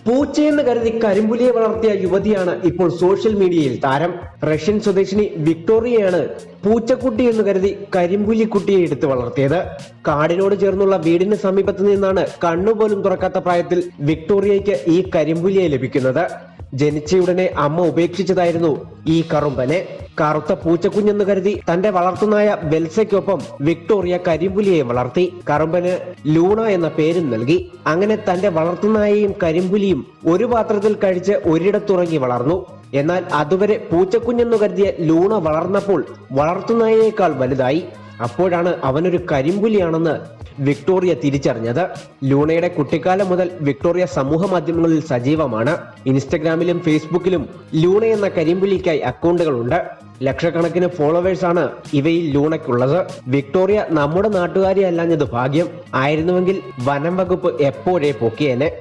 പൂച്ചയെന്ന് കരുതി കരിമ്പുലിയെ വളർത്തിയ യുവതിയാണ് ഇപ്പോൾ സോഷ്യൽ മീഡിയയിൽ താരം. റഷ്യൻ സ്വദേശിനി വിക്ടോറിയയാണ് പൂച്ചക്കുട്ടി എന്ന് കരുതി കരിമ്പുലിക്കുട്ടിയെ എടുത്ത് വളർത്തിയത്. കാടിനോട് ചേർന്നുള്ള വീടിന് സമീപത്ത് നിന്നാണ് കണ്ണുപോലും തുറക്കാത്ത പ്രായത്തിൽ വിക്ടോറിയയ്ക്ക് ഈ കരിമ്പുലിയെ ലഭിക്കുന്നത്. ജനിച്ചയുടനെ അമ്മ ഉപേക്ഷിച്ചതായിരുന്നു ഈ കറുമ്പനെ. കറുത്ത പൂച്ചക്കുഞ്ഞെന്ന് കരുതി തന്റെ വളർത്തുനായ വെൽസയ്ക്കൊപ്പം വിക്ടോറിയ കരിമ്പുലിയെ വളർത്തി. കറുമ്പന് ലൂണ എന്ന പേരും നൽകി. അങ്ങനെ തന്റെ വളർത്തുനായയും കരിമ്പുലിയും ഒരു പാത്രത്തിൽ കഴിച്ച് ഒരിടത്തുറങ്ങി വളർന്നു. എന്നാൽ അതുവരെ പൂച്ചക്കുഞ്ഞെന്നു കരുതിയ ലൂണ വളർന്നപ്പോൾ വളർത്തുനായയേക്കാൾ വലുതായി. അപ്പോഴാണ് അവനൊരു കരിമ്പുലിയാണെന്ന് വിക്ടോറിയ തിരിച്ചറിഞ്ഞത്. ലൂണയുടെ കുട്ടിക്കാലം മുതൽ വിക്ടോറിയ സമൂഹ മാധ്യമങ്ങളിൽ സജീവമാണ്. ഇൻസ്റ്റഗ്രാമിലും ഫേസ്ബുക്കിലും ലൂണ എന്ന കരിമ്പുലിക്കായി അക്കൗണ്ടുകളുണ്ട്. ലക്ഷക്കണക്കിന് ഫോളോവേഴ്സാണ് ഇവയിൽ ലൂണയ്ക്കുള്ളത്. വിക്ടോറിയ നമ്മുടെ നാട്ടുകാരി അല്ലാഞ്ഞത് ഭാഗ്യം. ആയിരുന്നുവെങ്കിൽ വനം വകുപ്പ് എപ്പോഴേ പൊക്കിയേനെ.